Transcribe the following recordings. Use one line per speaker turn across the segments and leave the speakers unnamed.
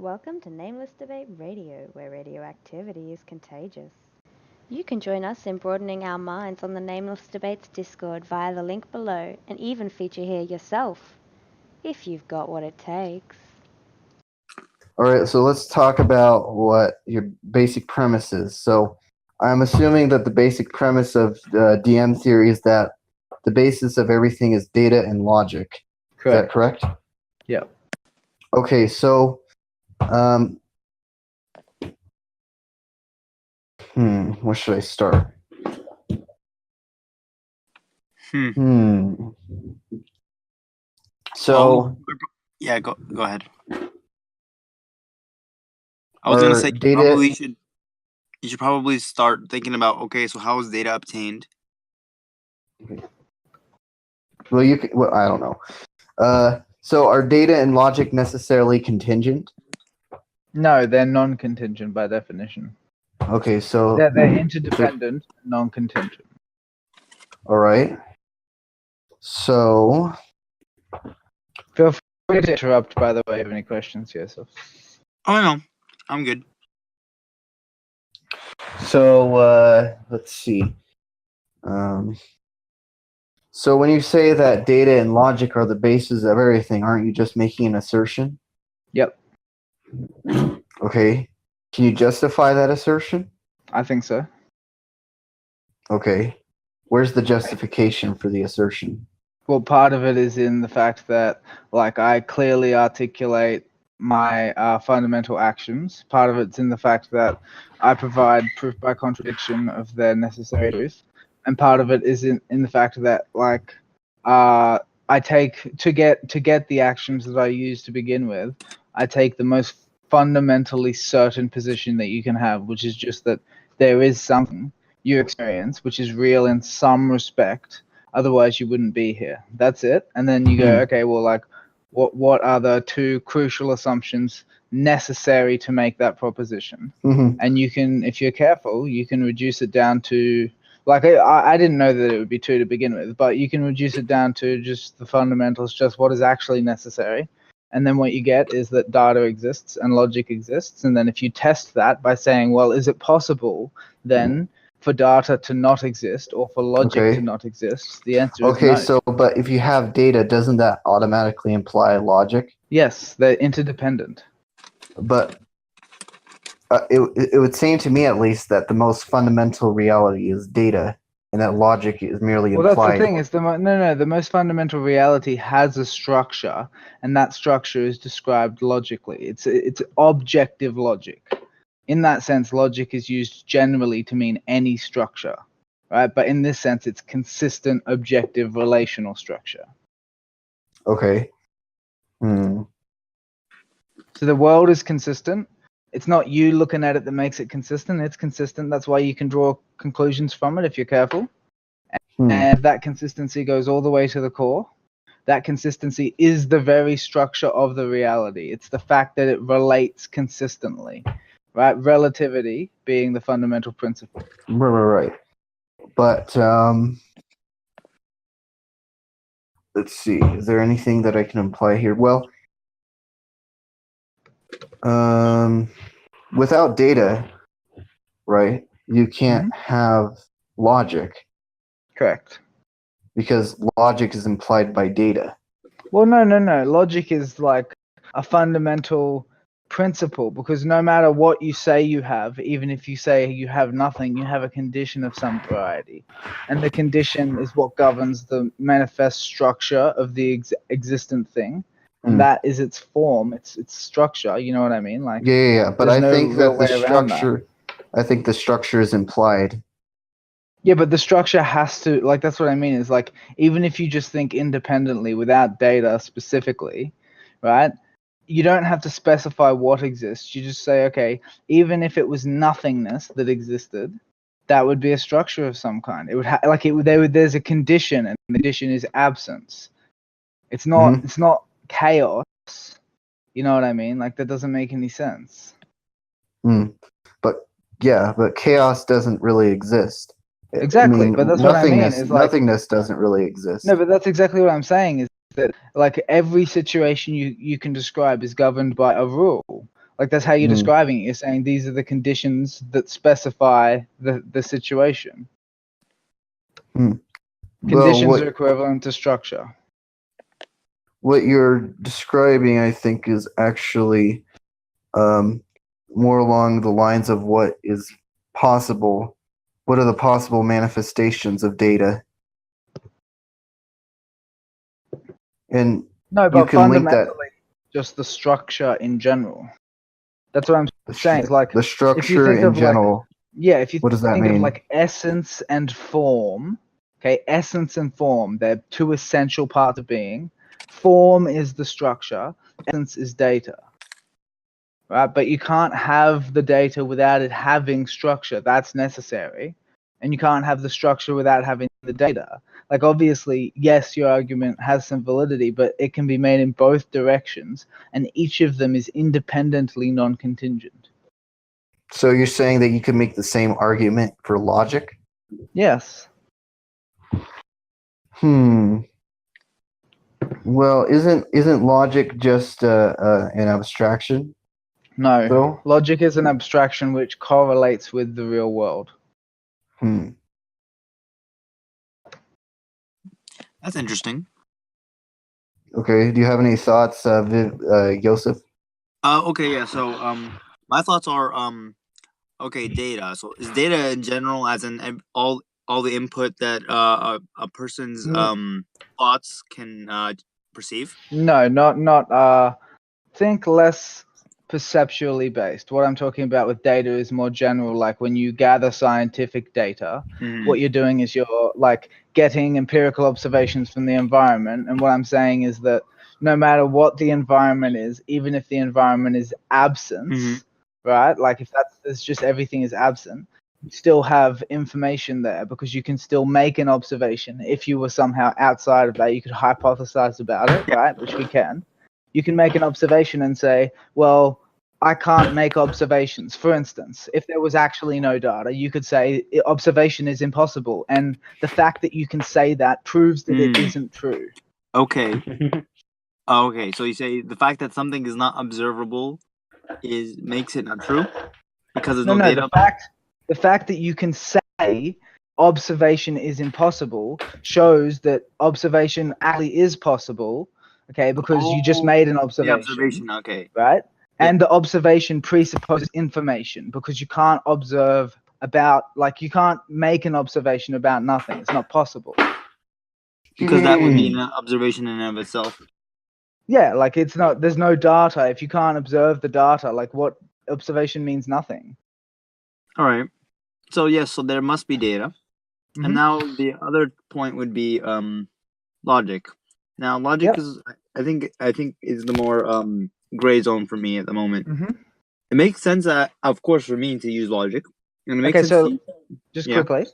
Welcome to Nameless Debate Radio, where radioactivity is contagious. You can join us in broadening our minds on the Nameless Debates Discord via the link below, and even feature here yourself, if you've got what it takes.
Alright, so let's talk about what your basic premise is. So I'm assuming that the basic premise of DM theory is that the basis of everything is data and logic.
Correct.
Is that correct?
Yeah.
Okay, so where should I start? So
yeah, go ahead. I was gonna say you should probably start thinking about, okay, so how is data obtained?
Well, I don't know. So are data and logic necessarily contingent?
No, they're non-contingent by definition.
Okay, so
they're interdependent, non-contingent.
All right. So
Feel free to interrupt, by the way, if you have any questions yourself.
Oh no, I'm good.
So let's see. So when you say that data and logic are the basis of everything, aren't you just making an assertion?
Yep.
Okay. Can you justify that assertion?
I think so.
Okay. Where's the justification for the assertion?
Well, part of it is in the fact that, like, I clearly articulate my fundamental actions. Part of it's in the fact that I provide proof by contradiction of their necessary truth. And part of it is in the fact that, like, I take to get the actions that I use to begin with, I take the most fundamentally certain position that you can have, which is just that there is something you experience which is real in some respect, otherwise you wouldn't be here. That's it. And then you go, okay, well, like, what are the two crucial assumptions necessary to make that proposition? And you can, if you're careful, you can reduce it down to, like, I didn't know that it would be two to begin with, but you can reduce it down to just the fundamentals, just what is actually necessary. And then what you get is that data exists and logic exists. And then if you test that by saying, well, is it possible then for data to not exist or for logic to not exist? The answer is no.
Okay, so, but if you have data, doesn't that automatically imply logic?
Yes, they're interdependent.
But it would seem to me, at least, that the most fundamental reality is data, and that logic is merely implied.
Well, that's the thing. Is the most fundamental reality has a structure, and that structure is described logically. It's objective logic. In that sense, logic is used generally to mean any structure, right? But in this sense, it's consistent, objective, relational structure.
Okay.
So the world is consistent. It's not you looking at it that makes it consistent. It's consistent. That's why you can draw conclusions from it if you're careful. And that consistency goes all the way to the core. That consistency is the very structure of the reality. It's the fact that it relates consistently, right? Relativity being the fundamental principle.
Right. But let's see. Is there anything that I can imply here? Well, without data, right, you can't have logic.
Correct.
Because logic is implied by data.
Well, no. Logic is like a fundamental principle, because no matter what you say you have, even if you say you have nothing, you have a condition of some variety. And the condition is what governs the manifest structure of the existent thing. And that is its form, its structure. You know what I mean? Like,
yeah. But I think that the structure, I think the structure is implied.
Yeah, but the structure has to, like, that's what I mean, is like, even if you just think independently without data specifically, right? You don't have to specify what exists. You just say, okay, even if it was nothingness that existed, that would be a structure of some kind. It would there's a condition, and the condition is absence. It's not chaos. You know what I mean? Like, that doesn't make any sense.
But chaos doesn't really exist.
Exactly, but that's what I mean. Is like,
nothingness doesn't really exist.
No, but that's exactly what I'm saying, is that, like, every situation you can describe is governed by a rule. Like that's how you're describing it. You're saying these are the conditions that specify the situation. Conditions are equivalent to structure.
What you're describing, I think, is actually more along the lines of what is possible. What are the possible manifestations of data? And
no, but
you can link that
just the structure in general. That's what I'm saying. It's like
the structure in general.
If you
what does that
think
mean?
of like essence and form, okay, essence and form, they're two essential parts of being. Form is the structure, essence is data. Right? But you can't have the data without it having structure. That's necessary. And you can't have the structure without having the data. Like obviously, yes, your argument has some validity, but it can be made in both directions, and each of them is independently non-contingent.
So you're saying that you can make the same argument for logic?
Yes.
Well, isn't logic just an abstraction?
No.
So?
Logic is an abstraction which correlates with the real world.
That's interesting.
Okay. Do you have any thoughts, Joseph?
Okay, yeah. So, my thoughts are, okay, data. So, is data in general, as in all the input that a person's thoughts can perceive?
No, not. Think less perceptually based. What I'm talking about with data is more general, like when you gather scientific data, what you're doing is you're like getting empirical observations from the environment. And what I'm saying is that no matter what the environment is, even if the environment is absence, right? Like if it's just everything is absent, you still have information there because you can still make an observation. If you were somehow outside of that, you could hypothesize about it, right? Which we can. You can make an observation and say, well, I can't make observations. For instance, if there was actually no data, you could say observation is impossible. And the fact that you can say that proves that it isn't true.
Okay. Okay, so you say the fact that something is not observable makes it not true because there's no data?
The fact that you can say observation is impossible shows that observation actually is possible. Okay, because you just made an observation.
The observation, okay.
Right? And the observation presupposes information because you can't observe about, like, you can't make an observation about nothing. It's not possible.
Because that would be an observation in and of itself.
Yeah, like there's no data. If you can't observe the data, like what observation means nothing.
All right. So, yes, so there must be data. And now the other point would be logic. Now, logic is, I think, is the more gray zone for me at the moment. It makes sense, of course, for me to use logic. And it makes sense
so just quickly,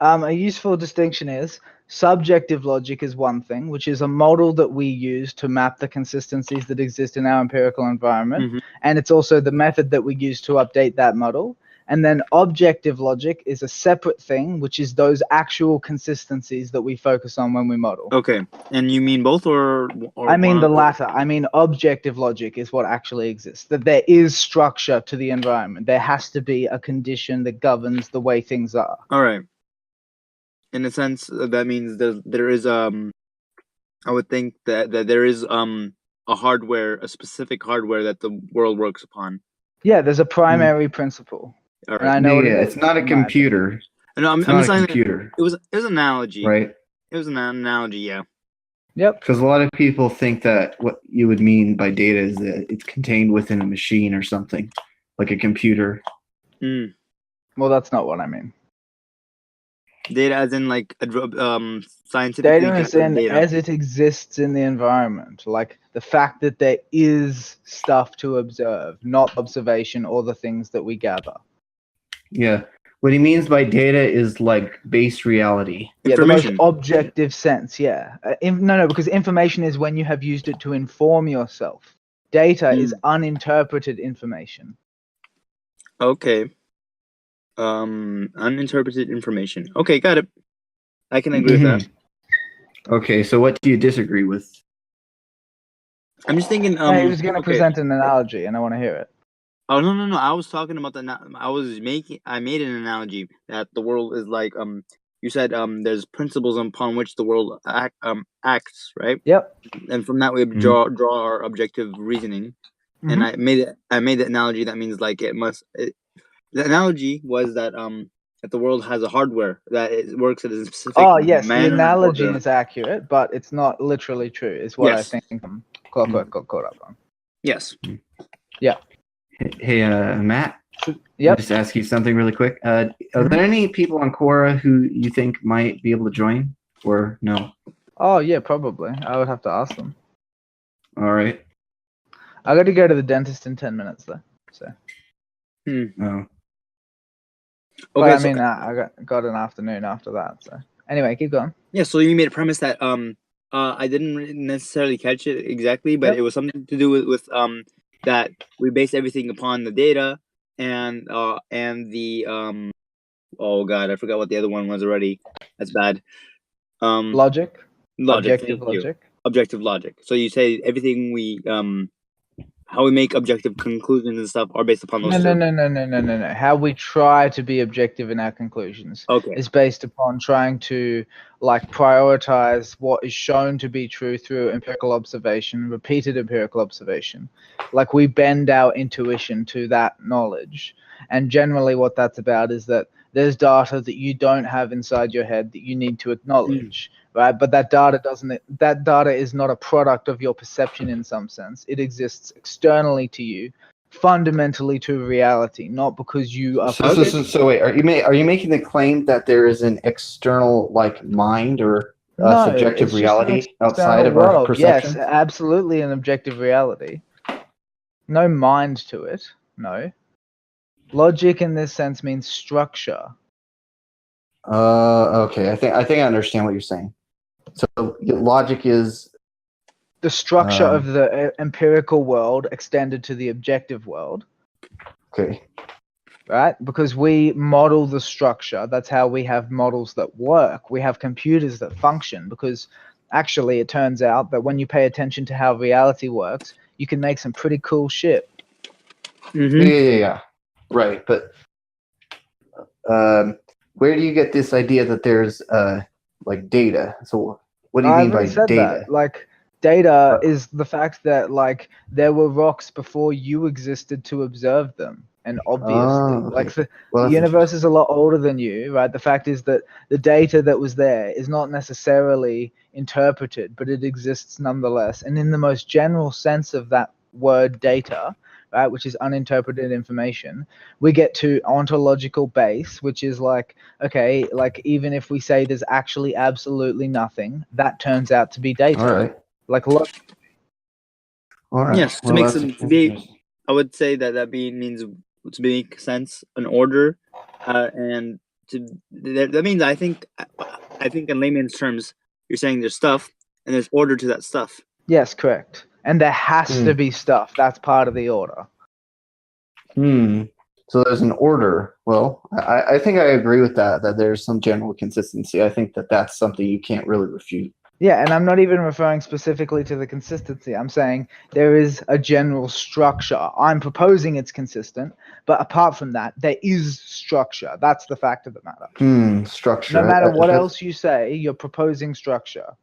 a useful distinction is subjective logic is one thing, which is a model that we use to map the consistencies that exist in our empirical environment, and it's also the method that we use to update that model. And then objective logic is a separate thing, which is those actual consistencies that we focus on when we model.
Okay. And you mean both or
I mean the latter. I mean objective logic is what actually exists, that there is structure to the environment. There has to be a condition that governs the way things are.
All right. In a sense, that means there is I would think that there is a specific hardware that the world works upon.
Yeah, there's a primary principle.
All right. And I know it's not a computer.
No, I'm
not
saying
a computer.
It was an analogy.
Right.
It was an analogy, yeah.
Yep.
Because a lot of people think that what you would mean by data is that it's contained within a machine or something, like a computer.
Well, that's not what I mean.
Data as in like scientific
data as in as it exists in the environment, like the fact that there is stuff to observe, not observation or the things that we gather.
Yeah. What he means by data is like base reality.
Yeah, the most objective sense, yeah. No, because information is when you have used it to inform yourself. Data is uninterpreted information.
Okay. Uninterpreted information. Okay, got it. I can agree with that.
Okay, so what do you disagree with?
I'm just thinking.
He was going to present an analogy, and I want to hear it.
Oh no! I was talking about I made an analogy that the world is like You said there's principles upon which the world acts, right?
Yep.
And from that we draw our objective reasoning. And I made the analogy that means like the analogy was that that the world has a hardware that it works at a specific
yes, the
manner.
analogy is accurate, but it's not literally true, is what I think Clockwork got caught up on.
Yes.
Yeah.
Hey, Matt.
Yep.
I'll just ask you something really quick. Are there any people on Quora who you think might be able to join, or no?
Oh yeah, probably. I would have to ask them.
All right.
I got to go to the dentist in 10 minutes though. So.
Oh.
But I mean, I got an afternoon after that. So anyway, keep going.
Yeah. So you made a premise that I didn't necessarily catch it exactly, but it was something to do with that we base everything upon the data and the oh god, I forgot what the other one was already. That's bad.
Logic. Objective logic.
Objective logic. So you say everything we how we make objective conclusions and stuff are based upon those.
No. How we try to be objective in our conclusions is based upon trying to like prioritize what is shown to be true through empirical observation, repeated empirical observation. Like we bend our intuition to that knowledge. And generally what that's about is that there's data that you don't have inside your head that you need to acknowledge. Right, but that data is not a product of your perception in some sense. It exists externally to you, fundamentally to reality, not because you are.
So wait, are you making the claim that there is an external like mind or subjective reality outside of our perception?
Yes, absolutely, an objective reality. No mind to it. No. Logic in this sense means structure.
Okay. I think I understand what you're saying. So logic is
the structure of the empirical world extended to the objective world.
Okay.
Right? Because we model the structure. That's how we have models that work. We have computers that function because actually it turns out that when you pay attention to how reality works, you can make some pretty cool shit.
Yeah. Right. But where do you get this idea that there's like data? So what do you mean by data?
That. Like data is the fact that like there were rocks before you existed to observe them, and obviously like the universe is a lot older than you, right? The fact is that the data that was there is not necessarily interpreted, but it exists nonetheless. And in the most general sense of that word data, right, which is uninterpreted information, we get to ontological base, which is like, okay, like even if we say there's actually absolutely nothing, that turns out to be data.
All right.
Like look.
All right.
Yes, I would say that means to make sense, an order, and that means I think in layman's terms, you're saying there's stuff and there's order to that stuff.
Yes, correct. And there has to be stuff. That's part of the order.
So there's an order. Well, I think I agree with that there's some general consistency. I think that's something you can't really refute.
Yeah, and I'm not even referring specifically to the consistency. I'm saying there is a general structure. I'm proposing it's consistent, but apart from that, there is structure. That's the fact of the matter.
Structure.
No matter what else you say, you're proposing structure.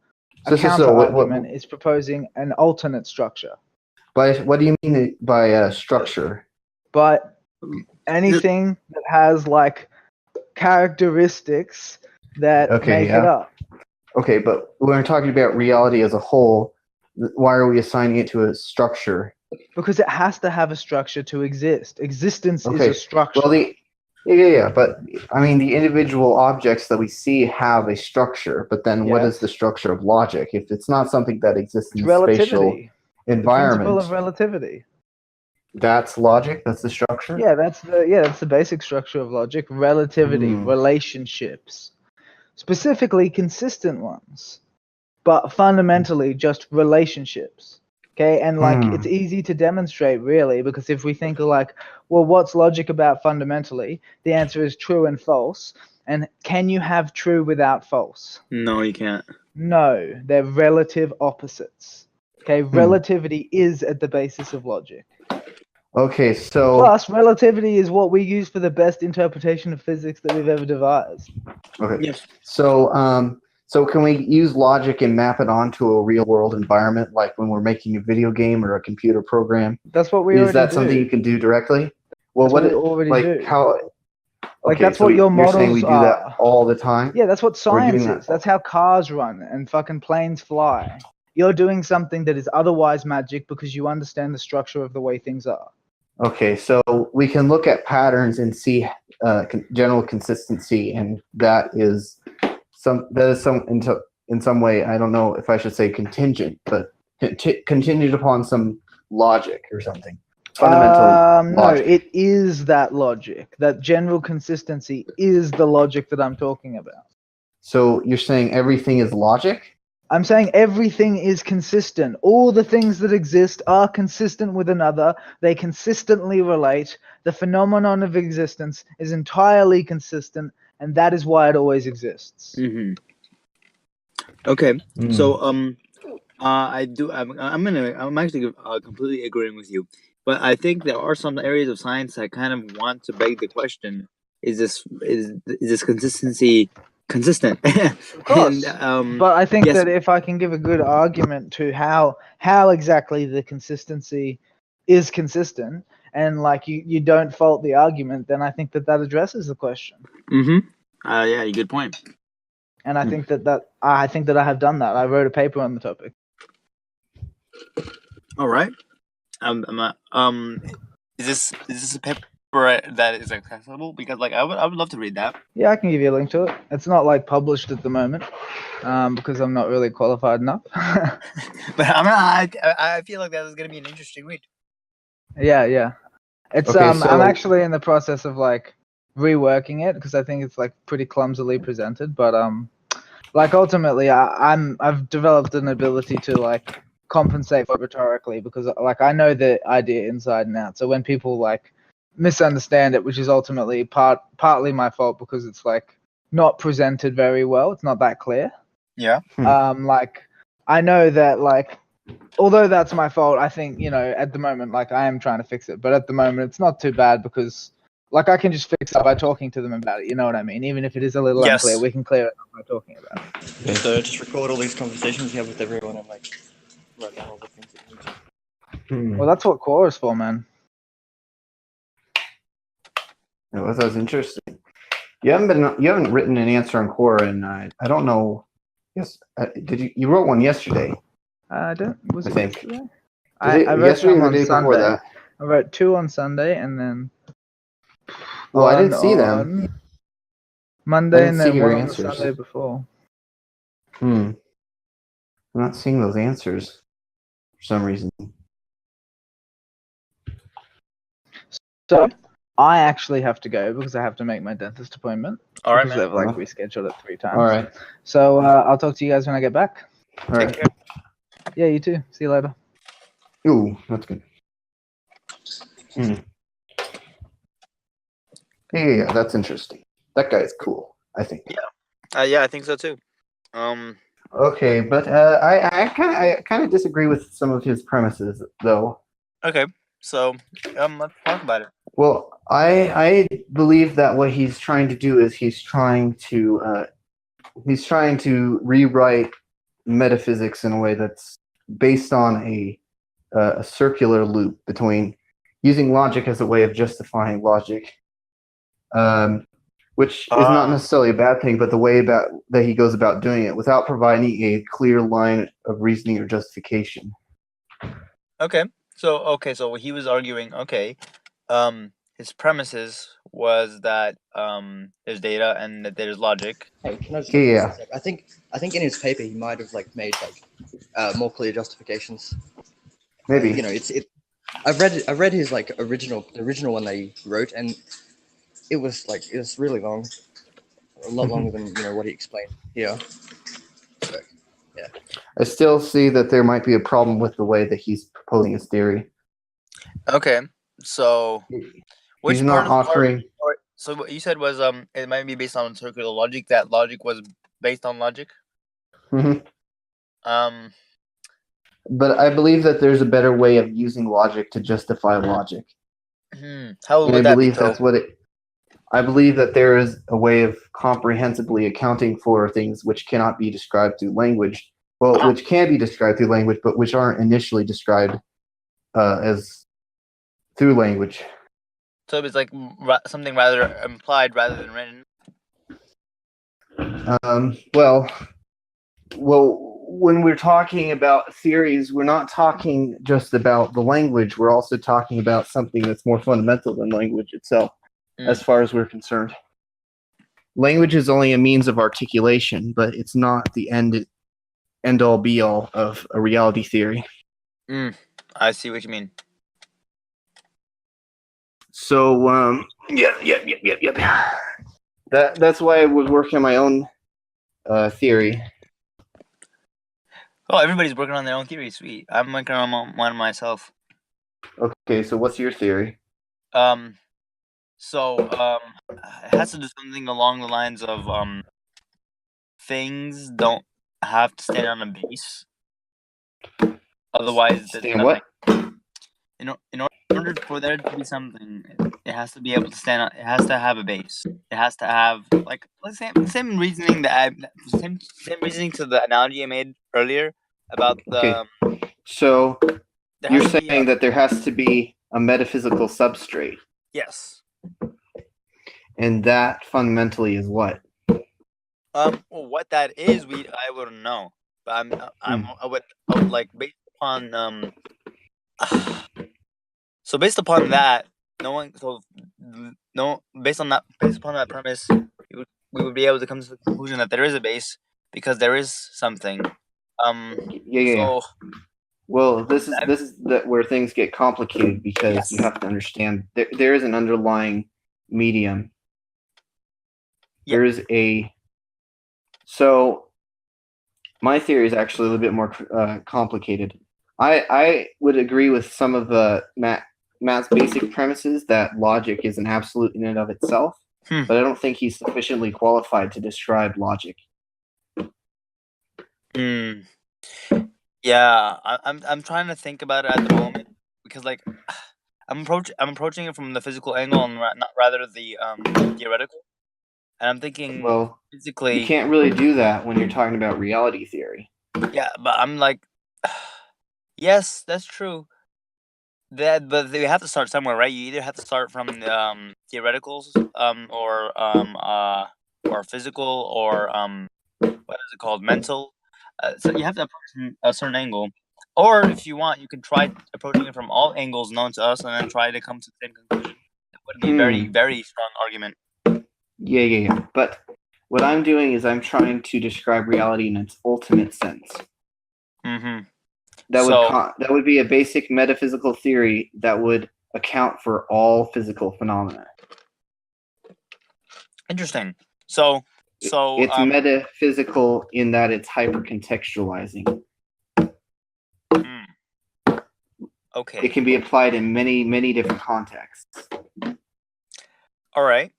A counter-argument is proposing an alternate structure.
What do you mean by structure?
But anything that has like characteristics that make it up.
Okay, but when we're talking about reality as a whole, why are we assigning it to a structure?
Because it has to have a structure to exist. Existence is a structure.
Well, but I mean, the individual objects that we see have a structure, but then what is the structure of logic? If it's not something that exists in a spatial environment.
The principle of relativity.
That's logic? That's the structure?
Yeah, that's the basic structure of logic. Relativity, relationships. Specifically consistent ones, but fundamentally just relationships. Okay, and like it's easy to demonstrate really, because if we think like, well, what's logic about fundamentally? The answer is true and false. And can you have true without false?
No, you can't.
No, they're relative opposites. Okay, relativity is at the basis of logic.
Okay, so
Plus, relativity is what we use for the best interpretation of physics that we've ever devised.
okay,
Yes.
so can we use logic and map it onto a real world environment, like when we're making a video game or a computer program?
That's what we
Is
already
that
do.
something you can do directly? Well,
That's what we
it,
already
like
do.
how?
Like,
Okay,
that's
so
what your
you're saying we
models
do that
are.
all the time?
Yeah, that's what
We're doing
science
that.
is. That's how cars run and fucking planes fly. You're doing something that is otherwise magic because you understand the structure of the way things are.
Okay, so we can look at patterns and see general consistency, and that is in some way, I don't know if I should say contingent, but contingent upon some logic or something. Fundamental
No,
logic.
it is that logic. That general consistency is the logic that I'm talking about.
So you're saying everything is logic?
I'm saying everything is consistent. All the things that exist are consistent with another. They consistently relate. The phenomenon of existence is entirely consistent, and that is why it always exists.
Mm-hmm. Okay.
Mm.
So I'm actually completely agreeing with you, but I think there are some areas of science that kind of want to beg the question: is this consistency consistent?
Of course.
And
But I think
yes.
that if I can give a good argument to how exactly the consistency is consistent, and like you don't fault the argument, then I think that addresses the question.
Mm-hmm. Yeah, good point.
And I think that I have done that. I wrote a paper on the topic.
All right. Is this a paper that is accessible? Because like I would love to read that.
Yeah, I can give you a link to it. It's not like published at the moment, because I'm not really qualified enough.
But I feel like that is gonna be an interesting read.
Yeah. It's
Okay,
I'm
so-
actually in the process of like reworking it because I think it's like pretty clumsily presented. But like ultimately, I've developed an ability to like compensate for it rhetorically because like I know the idea inside and out. So when people like misunderstand it, which is ultimately partly my fault because it's like not presented very well. It's not that clear.
Yeah.
Like I know that like although that's my fault, I think, you know, at the moment, like I am trying to fix it, but at the moment it's not too bad because like I can just fix it by talking to them about it. You know what I mean? Even if it is a little
Yes.
unclear, we can clear it up by talking about it.
So just record all these conversations you have with everyone and like write down all the things that you need to.
Well, that's what core is for, man.
That was interesting. You haven't written an answer on core, and I don't know. Yes, did you? You wrote one yesterday.
I don't. Was
I
it
think.
yesterday?
I
wrote
yesterday
some
or
on
the day before
Sunday.
that.
I wrote 2 on Sunday and then
Well, I didn't
one
see them.
on Monday
didn't
and
see
then
your
one on the
answers.
Sunday before.
I'm not seeing those answers for some reason.
So I actually have to go because I have to make my dentist appointment.
All right,
because
man.
they've like rescheduled it 3 times.
All right.
So I'll talk to you guys when I get back.
All right.
Take care.
Yeah, you too. See you later.
Ooh, that's good. Yeah, that's interesting. That guy's cool, I think.
Yeah, I think so too.
Okay, but I kind of disagree with some of his premises, though.
Okay. So let's talk about it.
Well, I believe that what he's trying to do is he's trying to rewrite metaphysics in a way that's based on a circular loop between using logic as a way of justifying logic, which is not necessarily a bad thing, but the way that he goes about doing it without providing a clear line of reasoning or justification.
Okay. So he was arguing. Okay. His premises was that there's data and that there's logic.
Hey, can I just
Yeah.
I think in his paper he might have like made like more clear justifications.
Maybe.
You know, I've read his like the original one that he wrote, and it was really long, a lot longer than what he explained here. So, yeah.
I still see that there might be a problem with the way that he's proposing his theory.
Okay. So which
He's not offering.
So what you said was it might be based on circular logic. That logic was based on logic.
Mhm.
Um.
But I believe that there's a better way of using logic to justify logic.
How
And
would
I
that be
believe
so?
that's what it. I believe that there is a way of comprehensively accounting for things which cannot be described through language. Well, which can be described through language, but which aren't initially described as through language.
So it's like something rather implied rather than written.
Well, when we're talking about theories, we're not talking just about the language. We're also talking about something that's more fundamental than language itself, as far as we're concerned. Language is only a means of articulation, but it's not the end-all, be-all of a reality theory.
I see what you mean.
So, yep. That's why I was working on my own theory.
Oh, everybody's working on their own theory. Sweet. I'm working on one myself.
Okay, so what's your theory?
It has to do something along the lines of things don't have to stand on a base. Otherwise,
Stand what?
In order for there to be something, it has to be able to stand on. It has to have a base. It has to have like same reasoning same reasoning to the analogy I made earlier about the.
Okay. So you're saying that there has to be a metaphysical substrate.
Yes.
And that fundamentally is what?
Well, what that is, I wouldn't know. But I would like based upon So based upon that, based upon that premise, we would be able to come to the conclusion that there is a base because there is something.
Yeah. Well, this is where things get complicated because you have to understand there is an underlying medium.
Yep.
There is so my theory is actually a little bit more complicated. I would agree with some of the Matt's basic premises that logic is an absolute in and of itself, but I don't think he's sufficiently qualified to describe logic.
Yeah, I'm trying to think about it at the moment because like I'm approaching it from the physical angle and not rather the theoretical. And I'm thinking,
well,
physically,
you can't really do that when you're talking about reality theory.
Yeah, but I'm like, yes, that's true. But you have to start somewhere, right? You either have to start from theoreticals, or physical, or what is it called, mental. So you have to approach from a certain angle, or if you want, you can try approaching it from all angles known to us, and then try to come to the same conclusion. It would be a very, very strong argument.
Yeah. But what I'm doing is I'm trying to describe reality in its ultimate sense. That would be a basic metaphysical theory that would account for all physical phenomena.
Interesting. So
it's metaphysical in that it's hypercontextualizing.
Okay.
It can be applied in many, many different contexts.
All right.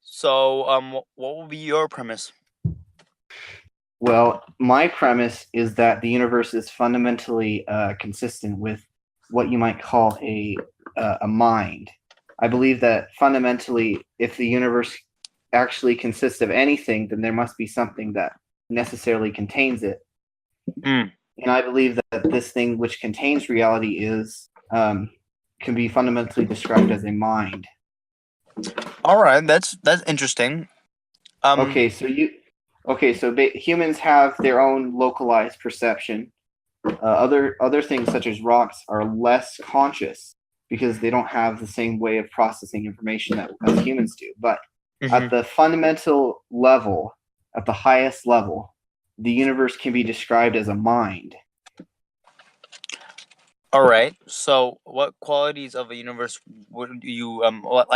So, what will be your premise?
Well, my premise is that the universe is fundamentally consistent with what you might call a mind. I believe that fundamentally, if the universe actually consists of anything, then there must be something that necessarily contains it. And I believe that this thing which contains reality is can be fundamentally described as a mind.
All right, that's interesting.
Humans have their own localized perception. Other things such as rocks are less conscious because they don't have the same way of processing information that us humans do. But at the fundamental level, at the highest level, the universe can be described as a mind.
All right. So, what qualities of a universe would you what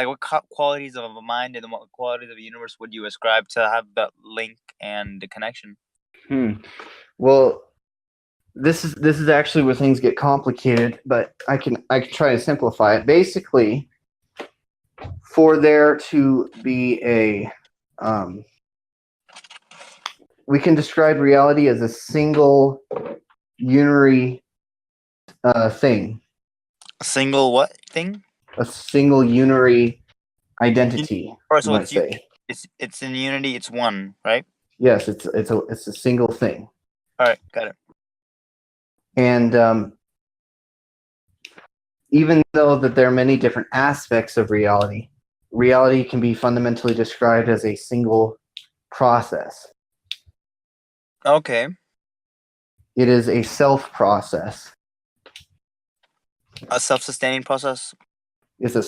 qualities of a mind and what qualities of a universe would you ascribe to have that link and the connection?
Well, this is actually where things get complicated, but I can try to simplify it. Basically, for there to be we can describe reality as a single unary thing.
A single what thing?
a single unary identity.
Or
You
so
might say.
it's in unity. It's one, right?
Yes, it's a single thing.
All right, got it.
And even though that there are many different aspects of reality, reality can be fundamentally described as a single process.
Okay.
It is a self-process.
A self-sustaining process.
It's a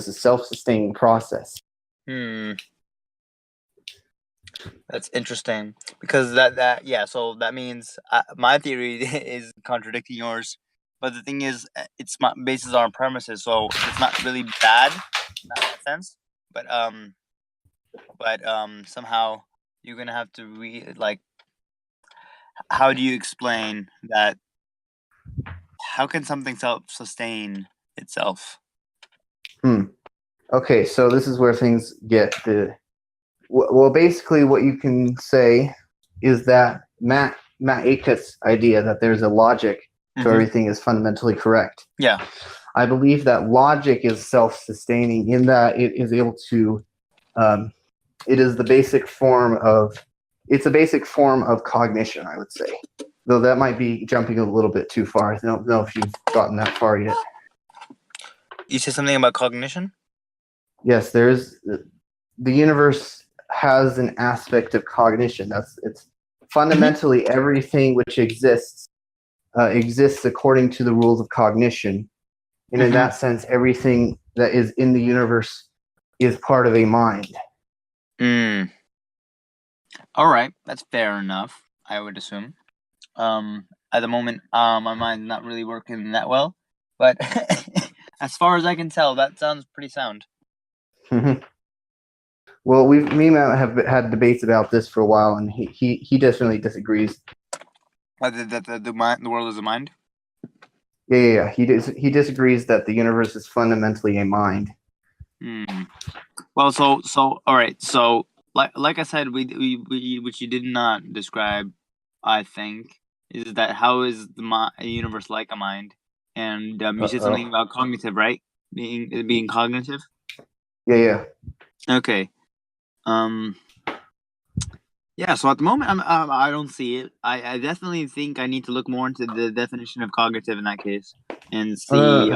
self-sustaining process.
That's interesting because that so that means my theory is contradicting yours, but the thing is, it's bases on premises, so it's not really bad in that sense. But somehow you're gonna have to how do you explain that? How can something self-sustain itself?
Okay, so this is where things get well, basically what you can say is that Matt Aikut's idea that there's a logic to everything is fundamentally correct.
Yeah.
I believe that logic is self-sustaining in that it is able to, it is the basic form of, it's a basic form of cognition, I would say. Though that might be jumping a little bit too far. I don't know if you've gotten that far yet.
You said something about cognition?
Yes, there's, the universe has an aspect of cognition. It's fundamentally everything which exists according to the rules of cognition. And in that sense, everything that is in the universe is part of a mind.
All right, that's fair enough, I would assume. At the moment, my mind's not really working that well, but as far as I can tell, that sounds pretty sound.
Well, me and Matt have had debates about this for a while, and he definitely disagrees.
That the world is a mind?
Yeah. He disagrees that the universe is fundamentally a mind.
Well, so all right. So like I said, we which you did not describe, I think, is that how is the universe like a mind? And you said something about cognitive, right? Being cognitive.
Yeah.
Okay. Yeah. So at the moment, I don't see it. I definitely think I need to look more into the definition of cognitive in that case and see.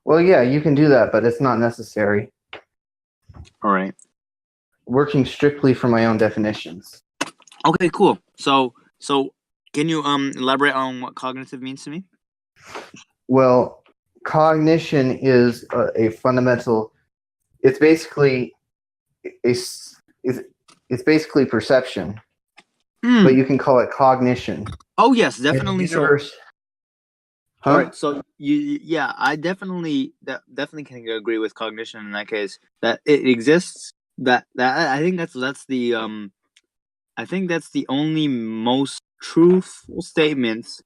Well, yeah, you can do that, but it's not necessary.
All right.
Working strictly from my own definitions.
Okay. Cool. So can you elaborate on what cognitive means to me?
Well, cognition is a fundamental. It's basically it's basically perception, but you can call it cognition.
Oh yes, definitely. All right, so I definitely can agree with cognition in that case. That it exists. That I think that's the I think that's the only most truthful statements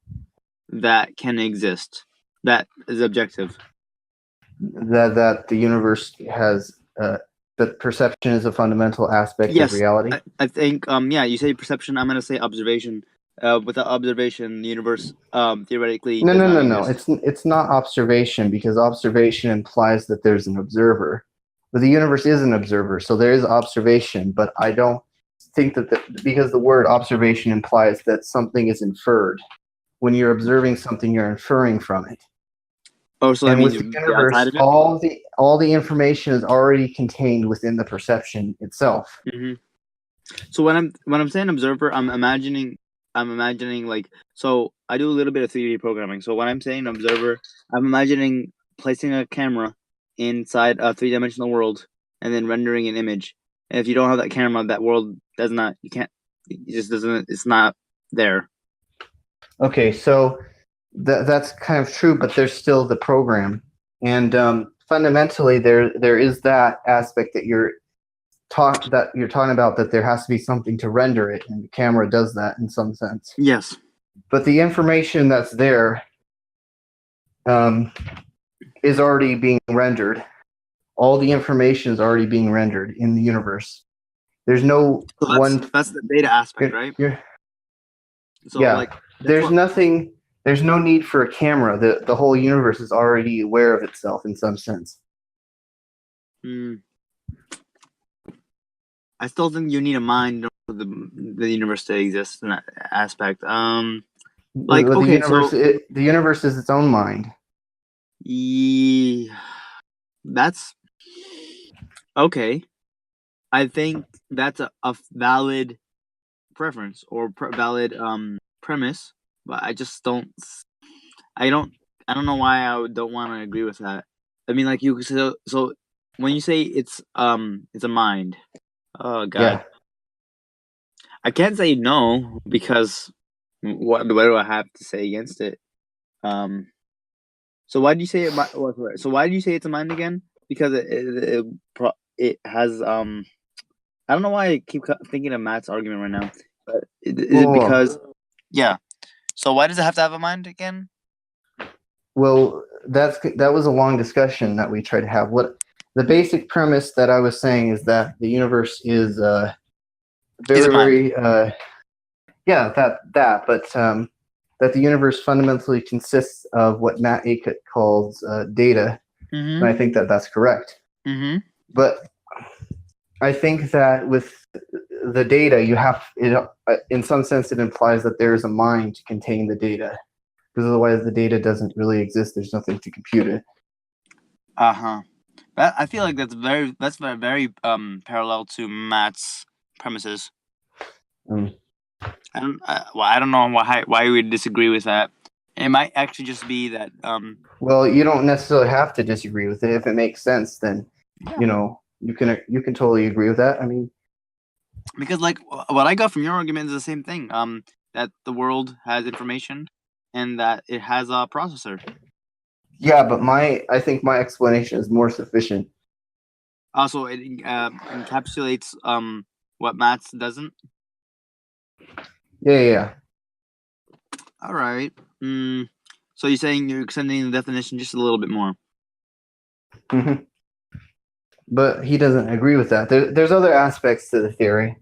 that can exist. That is objective.
That the universe has that perception is a fundamental aspect of reality.
I think you say perception. I'm gonna say observation. Without observation, the universe theoretically
no. It's not observation, because observation implies that there's an observer. But the universe is an observer, so there is observation. But I don't think that because the word observation implies that something is inferred. When you're observing something, you're inferring from it.
Oh, so
and
that
with
means
the universe, all the information is already contained within the perception itself.
So when I'm saying observer, I'm imagining like, so I do a little bit of 3D programming. So when I'm saying observer, I'm imagining placing a camera inside a 3-dimensional world and then rendering an image. And if you don't have that camera, that world it's not there.
Okay, so that's kind of true, but there's still the program. And fundamentally, there is that aspect that you're talking about, that there has to be something to render it, and the camera does that in some sense.
Yes.
But the information that's there is already being rendered. All the information is already being rendered in the universe. There's no
that's the data aspect, right? So
yeah. There's no need for a camera. The whole universe is already aware of itself in some sense.
I still think you need a mind for the universe to exist in that aspect.
The
okay,
universe,
so
the universe is its own mind.
That's okay. I think that's a valid preference or valid premise, but I just don't. I don't know why I don't want to agree with that. I mean, like so when you say it's a mind, oh god,
Yeah.
I can't say no because what do I have to say against it? So why do you say it? So why do you say it's a mind again? Because it has I don't know why I keep thinking of Matt's argument right now, but is it because yeah? So why does it have to have a mind again?
Well, that was a long discussion that we tried to have. What the basic premise that I was saying is that the universe is very but that the universe fundamentally consists of what Matt Aycock calls data, and I think that that's correct. But I think that with the data, in some sense, it implies that there is a mind to contain the data. Because otherwise, the data doesn't really exist. There's nothing to compute it.
I feel like that's very parallel to Matt's premises. I don't know why we would disagree with that. It might actually just be that.
Well, you don't necessarily have to disagree with it. If it makes sense, then you can totally agree with that. I mean,
because like what I got from your argument is the same thing. That the world has information. And that it has a processor.
Yeah, but I think my explanation is more sufficient.
Also, it encapsulates what Matt's doesn't.
Yeah.
All right. So you're saying you're extending the definition just a little bit more.
Mm-hmm. But he doesn't agree with that. There's other aspects to the theory.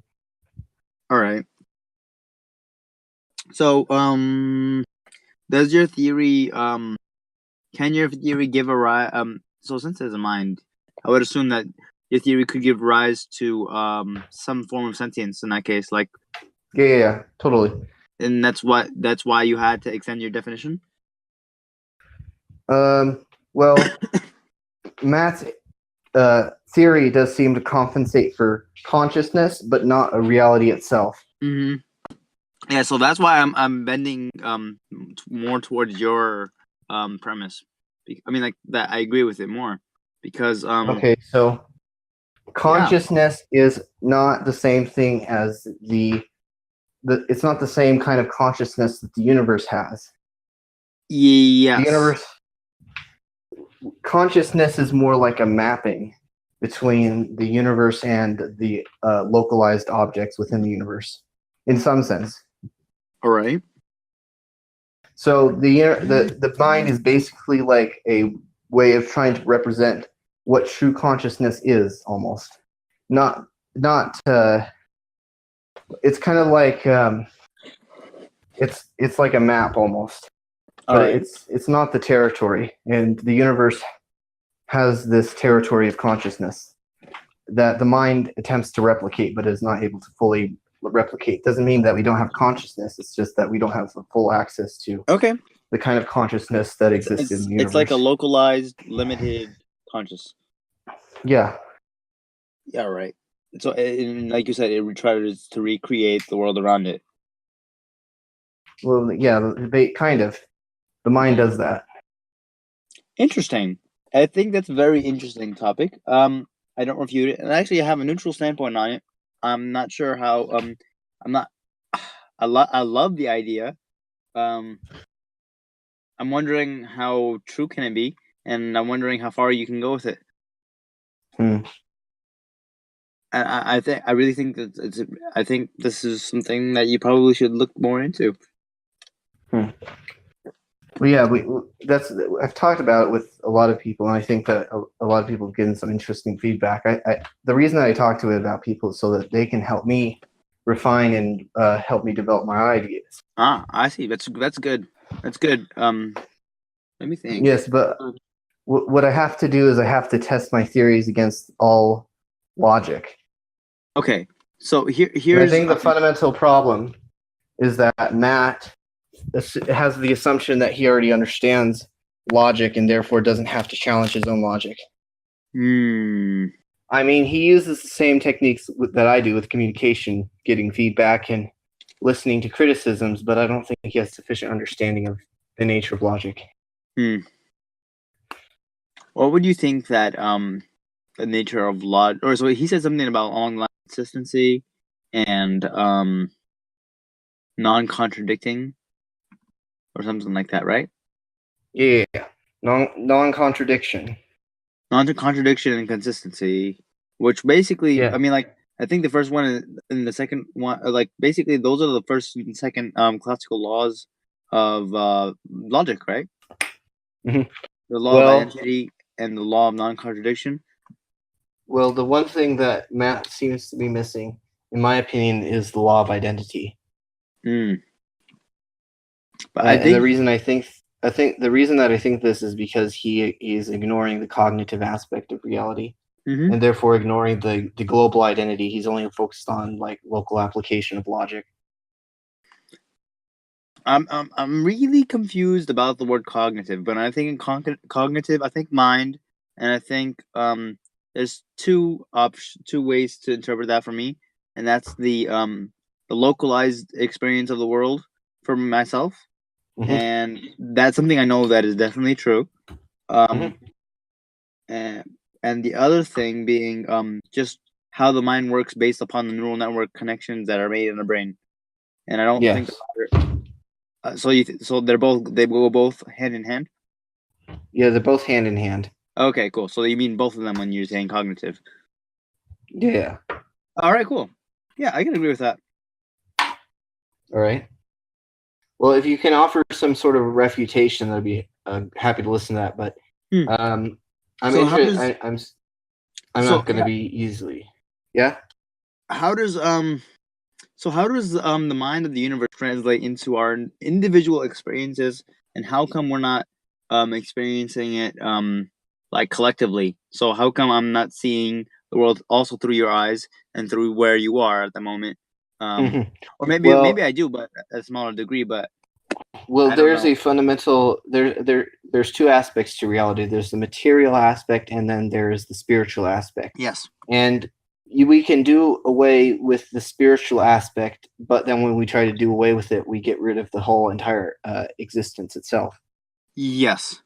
All right. So does your theory can your theory give a rise so since there's a mind, I would assume that your theory could give rise to some form of sentience in that case, like
Yeah, totally.
And that's why you had to extend your definition?
Well, Matt's theory does seem to compensate for consciousness, but not a reality itself.
Mm-hmm. Yeah, so that's why I'm bending more towards your premise. I mean, like that. I agree with it more because
Okay, so consciousness is not the same thing as it's not the same kind of consciousness that the universe has.
Yes.
The universe consciousness is more like a mapping between the universe and the localized objects within the universe, in some sense.
All right.
So the mind is basically like a way of trying to represent what true consciousness is, almost. Not. It's kind of like it's like a map almost, but it's not the territory, and the universe has this territory of consciousness that the mind attempts to replicate, but is not able to fully replicate. Doesn't mean that we don't have consciousness. It's just that we don't have full access to the kind of consciousness that exists in the universe.
It's like a localized, limited conscious.
Yeah.
Yeah, right. So, like you said, it tries to recreate the world around it.
Well, yeah, kind of. The mind does that.
Interesting. I think that's a very interesting topic. I don't refute it, and actually, I have a neutral standpoint on it. I'm not sure how. I'm not. I love the idea. I'm wondering how true can it be, and I'm wondering how far you can go with it. I really think that I think this is something that you probably should look more into.
Well, yeah, I've talked about it with a lot of people, and I think that a lot of people have given some interesting feedback. The reason that I talk to it about people is so that they can help me refine and help me develop my ideas.
I see. That's good. That's good. Let me think.
Yes, but what I have to do is I have to test my theories against all logic.
Okay, so
And
here's
I think the fundamental problem is that Matt has the assumption that he already understands logic and therefore doesn't have to challenge his own logic. I mean, he uses the same techniques that I do with communication, getting feedback and listening to criticisms, but I don't think he has sufficient understanding of the nature of logic.
What would you think that the nature of logic, or so he said something about online consistency and non-contradicting or something like that, right?
Yeah, non-contradiction.
Non-contradiction and consistency, which basically,
Yeah.
I mean, like, I think the first one and the second one, like, basically those are the first and second classical laws of logic, right?
Mhm.
The law of identity and the law of non-contradiction.
Well, the one thing that Matt seems to be missing, in my opinion, is the law of identity.
But
And the reason I think this is because he is ignoring the cognitive aspect of reality, and therefore ignoring the global identity. He's only focused on like local application of logic.
I'm really confused about the word cognitive, but I think in cognitive, I think mind, and I think there's two ways to interpret that for me, and that's the localized experience of the world for myself, and that's something I know that is definitely true. And the other thing being just how the mind works based upon the neural network connections that are made in the brain, and I don't think. So they go both hand in hand?
Yeah, they're both hand in hand.
Okay, cool. So you mean both of them when you're saying cognitive?
Yeah.
All right, cool. Yeah, I can agree with that.
All right. Well, if you can offer some sort of refutation, I'd be happy to listen to that. But I'm interested. I'm not going to be easily. Yeah.
How does the mind of the universe translate into our individual experiences, and how come we're not experiencing it like collectively? So how come I'm not seeing the world also through your eyes and through where you are at the moment? Or maybe I do, but at a smaller degree. But
there's a fundamental there's two aspects to reality. There's the material aspect, and then there's the spiritual aspect.
Yes.
And we can do away with the spiritual aspect, but then when we try to do away with it, we get rid of the whole entire existence itself.
Yes.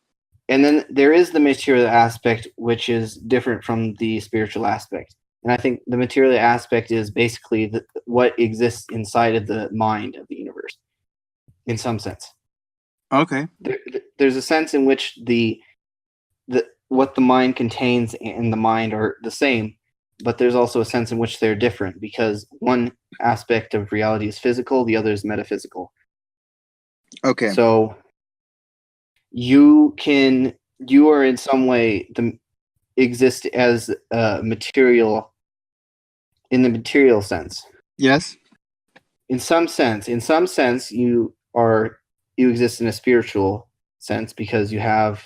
And then there is the material aspect, which is different from the spiritual aspect. And I think the material aspect is basically what exists inside of the mind of the universe, in some sense.
Okay.
There's a sense in which what the mind contains and the mind are the same, but there's also a sense in which they're different, because one aspect of reality is physical, the other is metaphysical.
Okay.
So you are in some way exist as material in the material sense.
Yes.
In some sense you exist in a spiritual sense, because you have,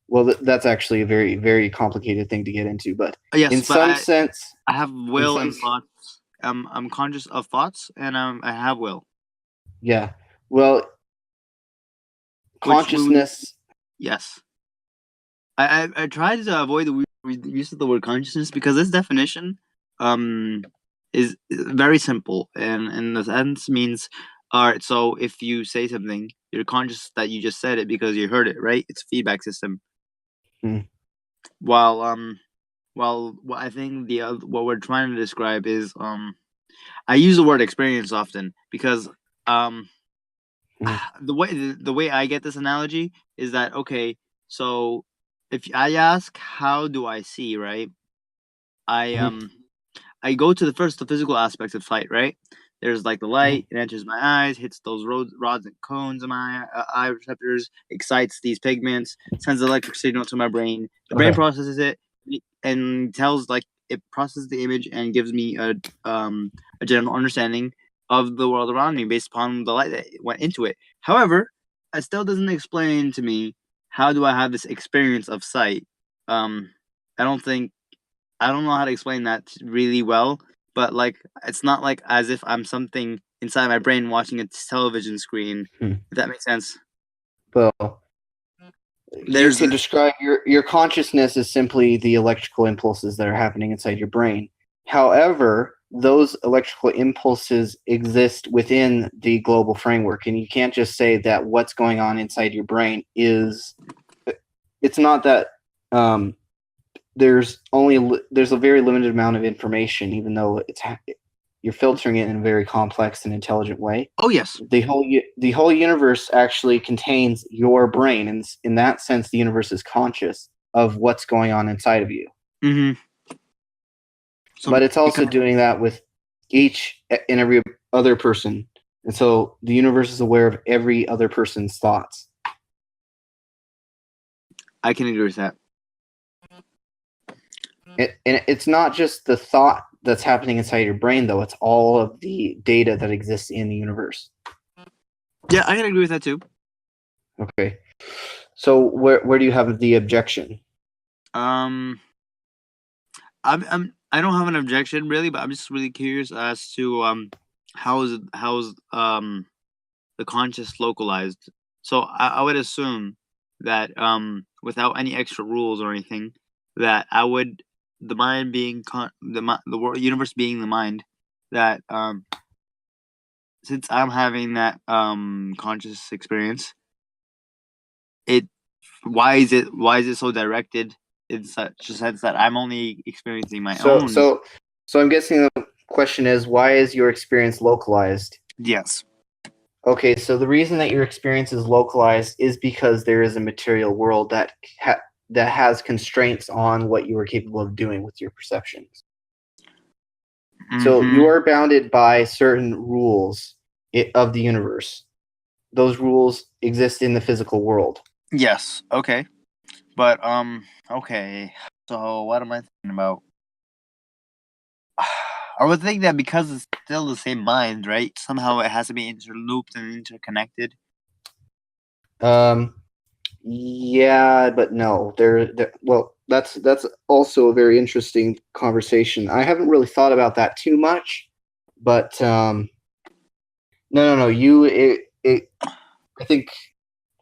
well, that's actually a very, very complicated thing to get into, but in some sense
I have will and thoughts. I'm conscious of thoughts, and I have will.
Yeah. Well, consciousness.
Yes. I tried to avoid the use of the word consciousness, because this definition is very simple, and in the sense means, all right, so if you say something, you're conscious that you just said it because you heard it, right? It's a feedback system. While what I think what we're trying to describe is I use the word experience often, because the way I get this analogy is that, okay, so if I ask how do I see, right? I go to the physical aspects of sight, right? There's like the light, it enters my eyes, hits those rods and cones in my eye receptors, excites these pigments, sends the electric signal to my brain. The brain processes it and it processes the image and gives me a general understanding of the world around me based upon the light that went into it. However, it still doesn't explain to me how do I have this experience of sight? I don't know how to explain that really well, but like it's not like as if I'm something inside my brain watching a television screen. If that makes sense.
Well, you can describe your consciousness as simply the electrical impulses that are happening inside your brain. However, those electrical impulses exist within the global framework, and you can't just say that what's going on inside your brain is. It's not that there's a very limited amount of information, even though you're filtering it in a very complex and intelligent way.
Oh yes,
the whole universe actually contains your brain, and in that sense, the universe is conscious of what's going on inside of you.
Mm-hmm. So
but it's also doing that with each and every other person, and so the universe is aware of every other person's thoughts.
I can agree with that.
And it's not just the thought that's happening inside your brain, though. It's all of the data that exists in the universe.
Yeah, I can agree with that too.
Okay. So where do you have the objection?
I don't have an objection really, but I'm just really curious as to how's the conscious localized. So I would assume that without any extra rules or anything, that the mind being the world universe being the mind, that since I'm having that conscious experience, why is it so directed in such a sense that I'm only experiencing my own?
So I'm guessing the question is, why is your experience localized?
Yes.
Okay, so the reason that your experience is localized is because there is a material world that has constraints on what you are capable of doing with your perceptions. Mm-hmm. So you are bounded by certain rules of the universe. Those rules exist in the physical world.
Yes. Okay. But okay. So what am I thinking about? I would think that because it's still the same mind, right? Somehow it has to be interlooped and interconnected.
Yeah, but no. Well, that's also a very interesting conversation. I haven't really thought about that too much, but no. I think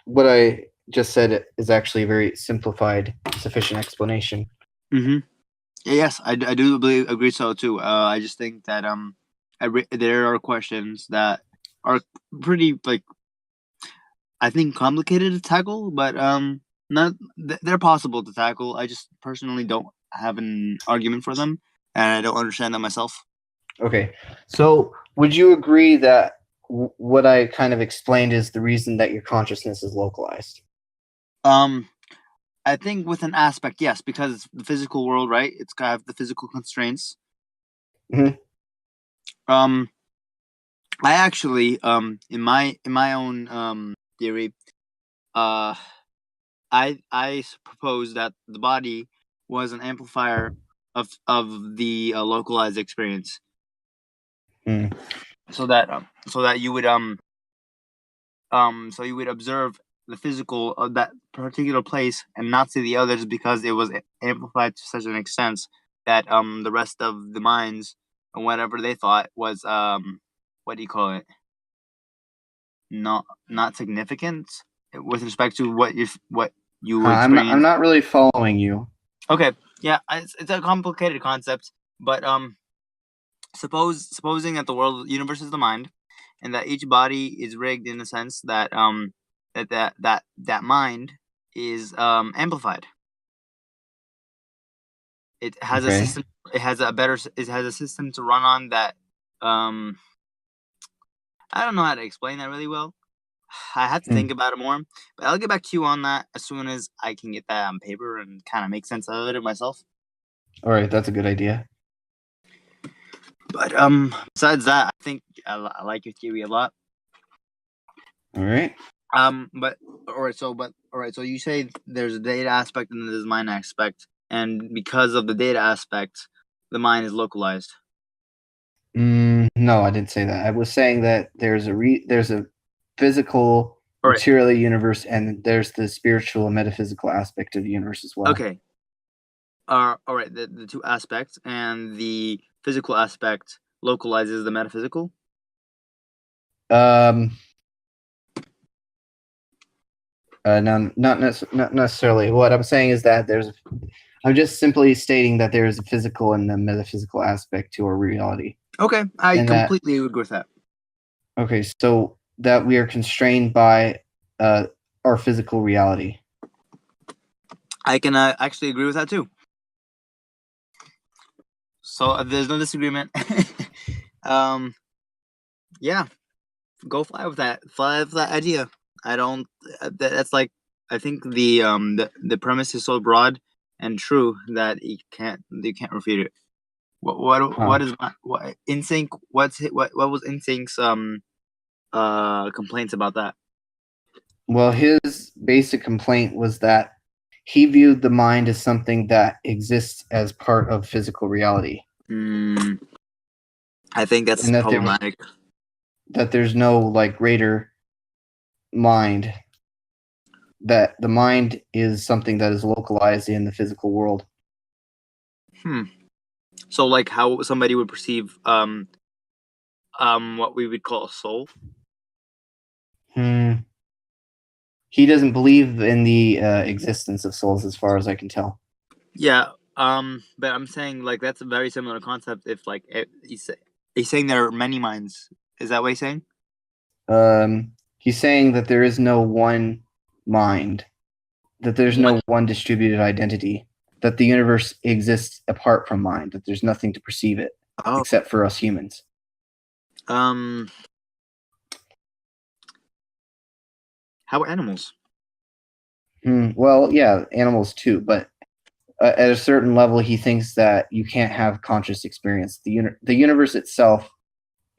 what I just said is actually a very simplified, sufficient explanation.
Mm-hmm. Yes, I do agree so too. I just think that there are questions that are pretty I think complicated to tackle, but they're possible to tackle. I just personally don't have an argument for them, and I don't understand them myself.
Okay, so would you agree that what I kind of explained is the reason that your consciousness is localized?
I think with an aspect, yes, because it's the physical world, right? It's got to have the physical constraints.
Mm-hmm.
I actually, in my own theory, I propose that the body was an amplifier of the localized experience.
Mm.
So that you would so you would observe the physical of that particular place and not see the others because it was amplified to such an extent that the rest of the minds and whatever they thought was what do you call it? Not significant with respect to what you experience.
I'm not really following you.
Okay, yeah, it's a complicated concept, but supposing that the universe is the mind, and that each body is rigged in a sense that that mind is amplified. It has a system. It has a system to run on that. I don't know how to explain that really well. I have to think about it more, but I'll get back to you on that as soon as I can get that on paper and kind of make sense of it myself.
All right, that's a good idea.
But besides that, I think I like your theory a lot.
All right.
But all right. So you say there's a data aspect and there's a mind aspect, and because of the data aspect, the mind is localized.
No, I didn't say that. I was saying that there's a physical
All right.
material universe, and there's the spiritual and metaphysical aspect of the universe as well.
Okay. All right. The two aspects, and the physical aspect localizes the metaphysical.
No, not necessarily. What I'm saying is that I'm just simply stating that there is a physical and a metaphysical aspect to our reality.
Okay, I
And
completely agree with that.
Okay, so that we are constrained by our physical reality.
I can actually agree with that too. So there's no disagreement. Yeah, go fly with that. Fly with that idea. I don't. That's like, I think the premise is so broad and true that you can't refute it. What is what Insync? What was Insync's complaints about that?
Well, his basic complaint was that he viewed the mind as something that exists as part of physical reality.
I think that's problematic.
That there's no like greater mind. That the mind is something that is localized in the physical world.
So, like, how somebody would perceive what we would call a soul.
He doesn't believe in the existence of souls, as far as I can tell.
Yeah. But I'm saying, like, that's a very similar concept. If like he's saying there are many minds. Is that what he's saying?
He's saying that there is no one mind, that there's no one distributed identity, that the universe exists apart from mind, that there's nothing to perceive it except for us humans.
How are animals?
Well, yeah, animals too, but at a certain level, he thinks that you can't have conscious experience. The universe itself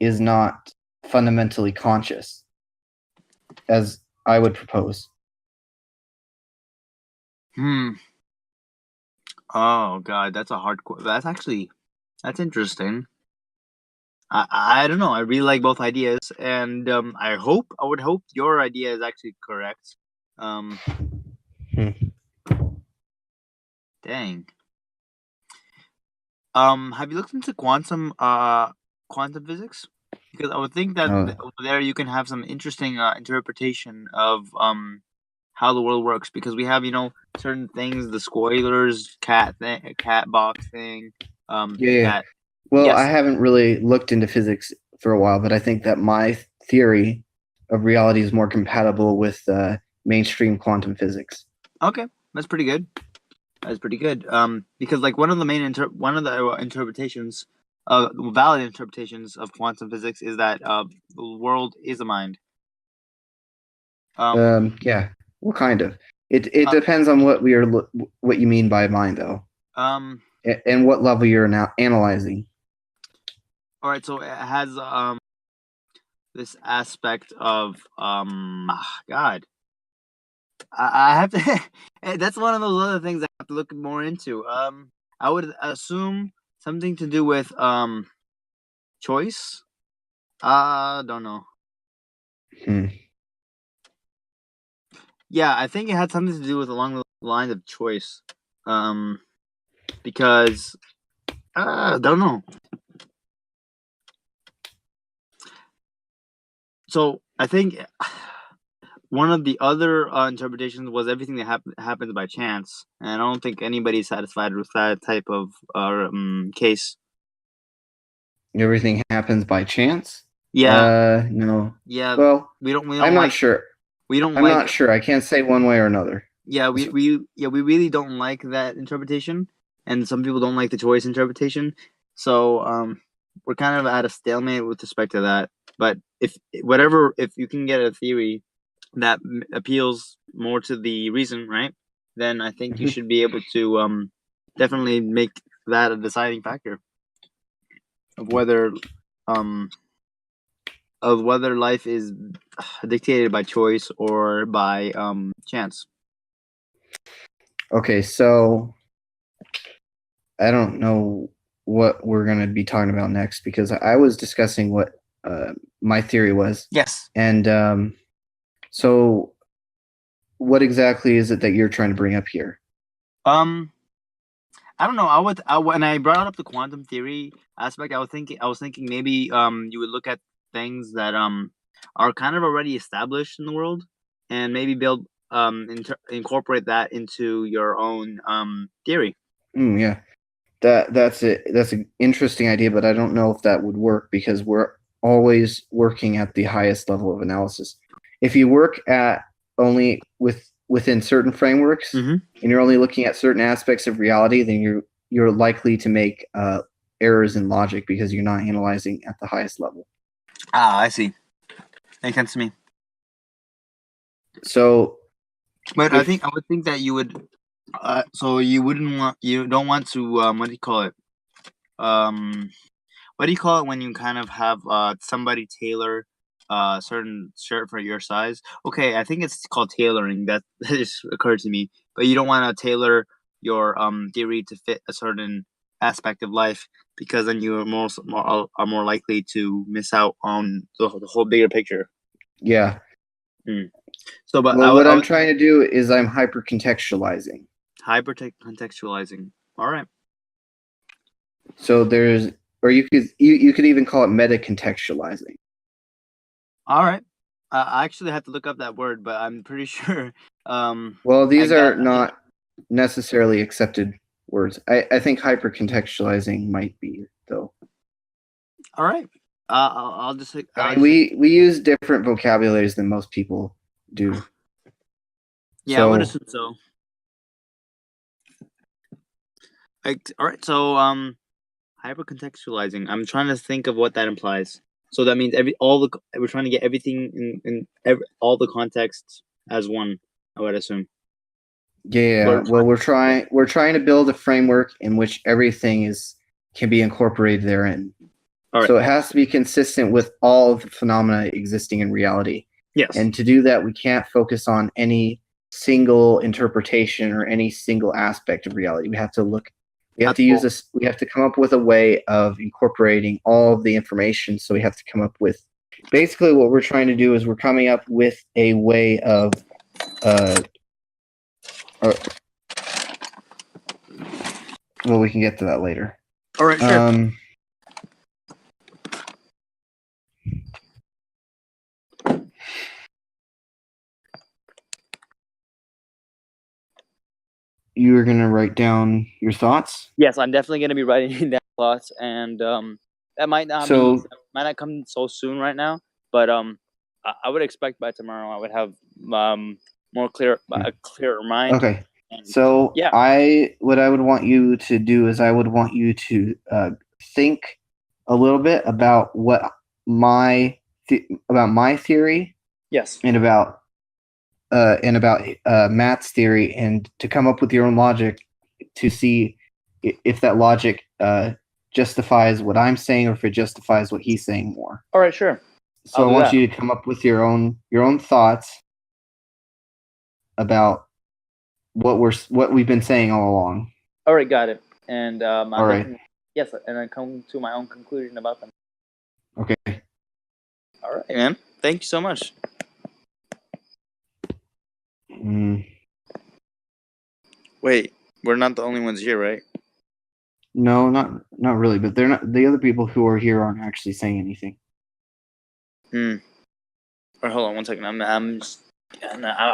is not fundamentally conscious, as I would propose.
Oh God, that's a hard. That's interesting. I don't know. I really like both ideas, and I would hope your idea is actually correct. Dang. Have you looked into quantum physics? Because I would think that over there you can have some interesting interpretation of how the world works. Because we have certain things, the spoilers, cat box thing.
Yeah. Well, yes. I haven't really looked into physics for a while, but I think that my theory of reality is more compatible with mainstream quantum physics.
Okay, that's pretty good. Because like one of the interpretations, valid interpretations of quantum physics is that the world is a mind.
Yeah. What kind of? It depends on what you mean by mind, though. And what level you're now analyzing.
All right, so it has this aspect of God. I have to. That's one of those other things I have to look more into. I would assume something to do with choice. Don't know. Yeah, I think it had something to do with along the lines of choice. Because don't know. So I think one of the other interpretations was everything that happens by chance, and I don't think anybody's satisfied with that type of case.
Everything happens by chance?
Yeah.
No.
Yeah.
Well,
we don't.
I'm not sure.
I'm
not sure. I can't say one way or another.
Yeah, we really don't like that interpretation, and some people don't like the choice interpretation. So we're kind of at a stalemate with respect to that. But if you can get a theory that appeals more to the reason, right? Then I think you should be able to definitely make that a deciding factor of whether life is dictated by choice or by chance.
Okay, so I don't know what we're going to be talking about next, because I was discussing what my theory was.
Yes.
And So, what exactly is it that you're trying to bring up here?
I don't know. When I brought up the quantum theory aspect, I was thinking maybe you would look at things that are kind of already established in the world, and maybe build incorporate that into your own theory.
Yeah, that's it. That's an interesting idea, but I don't know if that would work because we're always working at the highest level of analysis. If you work at only within certain frameworks,
Mhm.
and you're only looking at certain aspects of reality, then you're likely to make errors in logic because you're not analyzing at the highest level.
Ah, I see. Makes sense to me.
So,
But I would think that you would. So you don't want to what do you call it? What do you call it when you kind of have somebody tailor certain shirt for your size? Okay, I think it's called tailoring. That just occurred to me. But you don't want to tailor your theory to fit a certain aspect of life because then you are more likely to miss out on the whole bigger picture.
yeah.
So, but
Well, what I'm trying to do is I'm hypercontextualizing.
Hypercontextualizing. All right.
So you could even call it metacontextualizing.
All right. I actually had to look up that word, but I'm pretty sure.
Well, these are not necessarily accepted words. I think hypercontextualizing might be, though.
All right. I'll just.
We use different vocabularies than most people do.
Yeah, I would assume so. All right. So hypercontextualizing. I'm trying to think of what that implies. So that means we're trying to get everything in all the contexts as one. I would assume.
Yeah. Well, we're trying to build a framework in which everything can be incorporated therein.
All right.
So it has to be consistent with all of the phenomena existing in reality.
Yes.
And to do that, we can't focus on any single interpretation or any single aspect of reality. We have to look. We have to use this. We have to come up with a way of incorporating all of the information. So we have to come up with. Basically, what we're trying to do is we're coming up with a way of. Well, we can get to that later.
All right. Sure.
You were going to write down your thoughts?
Yes, I'm definitely going to be writing down thoughts, and that might not come so soon right now, but I would expect by tomorrow I would have a clearer mind.
Okay. So
yeah.
What I would want you to do is I would want you to think a little bit about my theory.
Yes.
And about Matt's theory, and to come up with your own logic to see if that logic justifies what I'm saying or if it justifies what he's saying more.
All right, sure.
So I want you to come up with your own thoughts about what we've been saying all along.
All right, got it. And
all right.
Yes, and I come to my own conclusion about them.
Okay.
All right, man. Thank you so much. Wait, we're not the only ones here, right?
No, not really. But they're not. The other people who are here aren't actually saying anything.
All right, hold on one second. I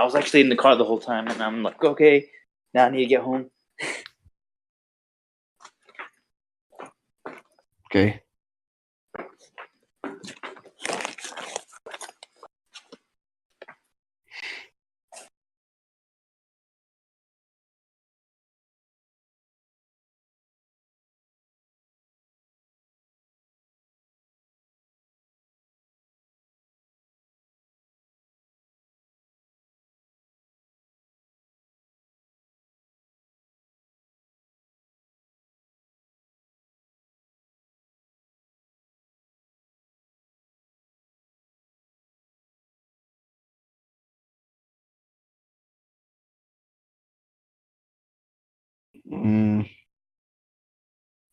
was actually in the car the whole time, and I'm like, okay, now I need to get home.
Okay.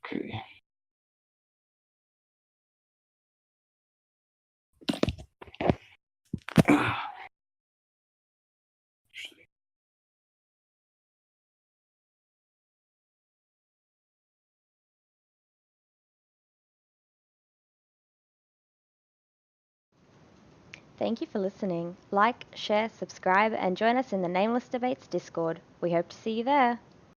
Okay.
Thank you for listening. Like, share, subscribe, and join us in the Nameless Debates Discord. We hope to see you there.